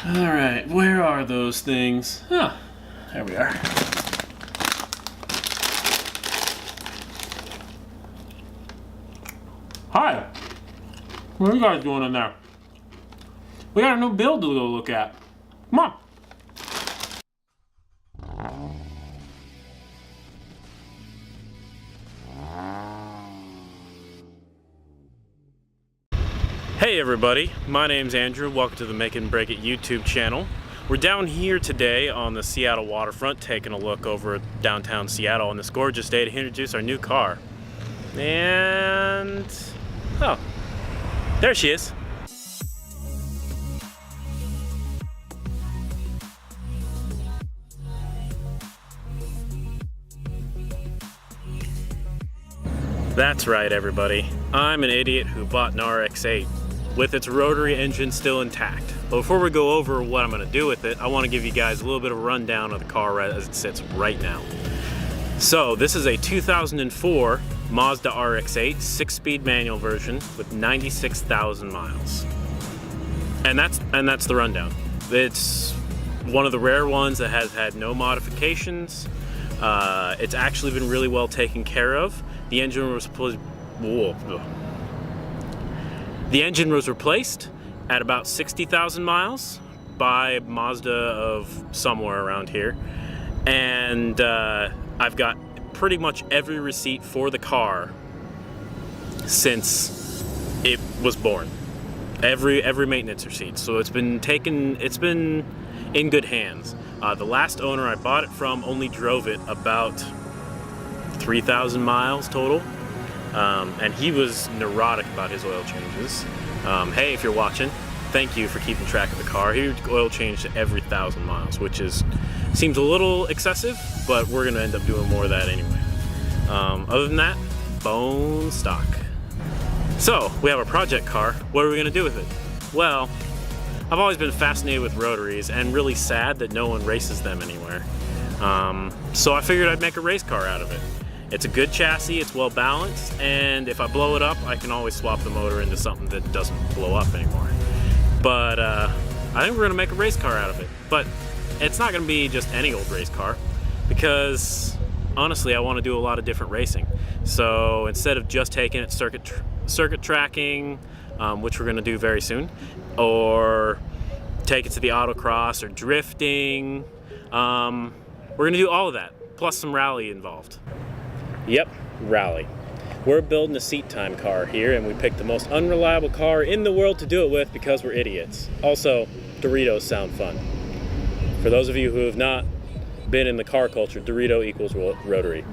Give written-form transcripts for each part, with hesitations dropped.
Alright, where are those things? Huh, there we are. Hi! What are you guys doing in there? We got a new build to go look at. Come on! Hey everybody, my name's Andrew. Welcome to the Make It and Break It YouTube channel. We're down here today on the Seattle waterfront taking a look over at downtown Seattle on this gorgeous day to introduce our new car. And... oh, there she is. That's right everybody, I'm an idiot who bought an RX-8 with its rotary engine still intact. But before we go over what I'm going to do with it, I want to give you guys a little bit of a rundown of the car as it sits right now. So this is a 2004 Mazda RX-8 6-speed manual version with 96,000 miles. And that's the rundown. It's one of the rare ones that has had no modifications. It's actually been really well taken care of. The engine was replaced at about 60,000 miles by Mazda of somewhere around here. And I've got pretty much every receipt for the car since it was born. Every maintenance receipt. So it's been in good hands. The last owner I bought it from only drove it about 3,000 miles total, and he was neurotic about his oil changes. Hey, if you're watching, thank you for keeping track of the car. He oil changed every 1,000 miles, which seems a little excessive, but we're gonna end up doing more of that anyway. Other than that, bone stock. So we have a project car. What are we gonna do with it? Well, I've always been fascinated with rotaries and really sad that no one races them anywhere. So I figured I'd make a race car out of it. It's a good chassis, it's well balanced, and if I blow it up, I can always swap the motor into something that doesn't blow up anymore. But I think we're gonna make a race car out of it. But it's not gonna be just any old race car, because honestly, I wanna do a lot of different racing. So instead of just taking it circuit tracking, which we're gonna do very soon, or take it to the autocross or drifting, we're gonna do all of that, plus some rally involved. Yep, rally. We're building a seat time car here, and we picked the most unreliable car in the world to do it with because we're idiots. Also, Doritos sound fun. For those of you who have not been in the car culture, Dorito equals rotary.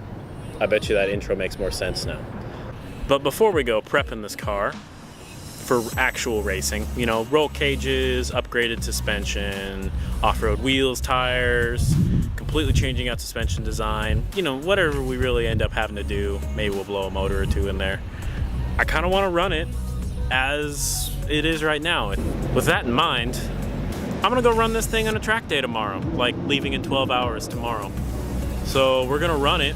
I bet you that intro makes more sense now. But before we go prepping this car for actual racing, you know, roll cages, upgraded suspension, off-road wheels, tires, completely changing out suspension design, you know, whatever we really end up having to do. Maybe we'll blow a motor or two in there. I kind of want to run it as it is right now. With that in mind, I'm gonna go run this thing on a track day tomorrow, like leaving in 12 hours tomorrow. So we're gonna run it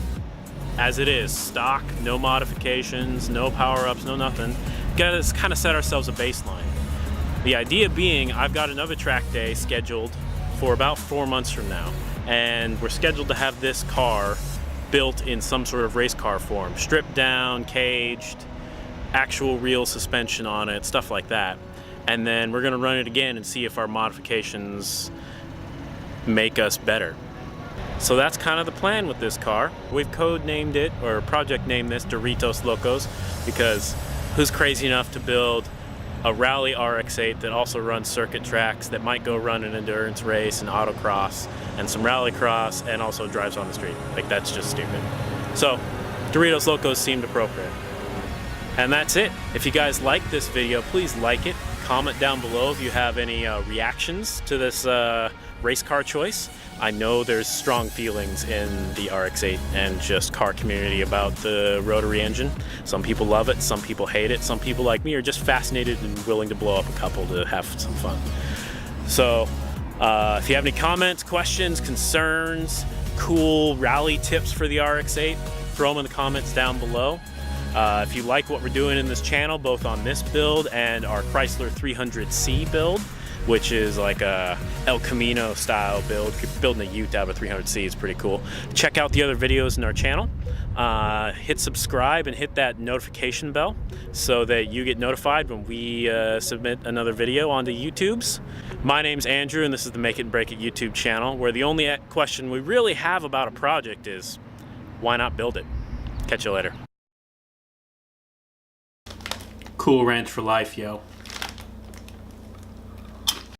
as it is, stock, no modifications, no power-ups, no nothing. Gotta kind of set ourselves a baseline. The idea being, I've got another track day scheduled for about 4 months from now, and we're scheduled to have this car built in some sort of race car form, stripped down, caged, actual real suspension on it, stuff like that. And then we're gonna run it again and see if our modifications make us better. So that's kind of the plan with this car. We've code named it, or project named this, Doritos Locos, because who's crazy enough to build a rally RX-8 that also runs circuit tracks, that might go run an endurance race and autocross and some rallycross, and also drives on the street? Like, that's just stupid. So Doritos Locos seemed appropriate. And that's it. If you guys like this video, please like it. Comment down below if you have any reactions to this race car choice. I know there's strong feelings in the RX-8 and just car community about the rotary engine. Some people love it, some people hate it, some people like me are just fascinated and willing to blow up a couple to have some fun. So if you have any comments, questions, concerns, cool rally tips for the RX-8, throw them in the comments down below. If you like what we're doing in this channel, both on this build and our Chrysler 300C build, which is like a El Camino style build. Building a ute out of a 300C is pretty cool. Check out the other videos in our channel. Hit subscribe and hit that notification bell so that you get notified when we submit another video onto YouTube's. My name's Andrew, and this is the Make It and Break It YouTube channel, where the only question we really have about a project is, why not build it? Catch you later. Cool ranch for life, yo.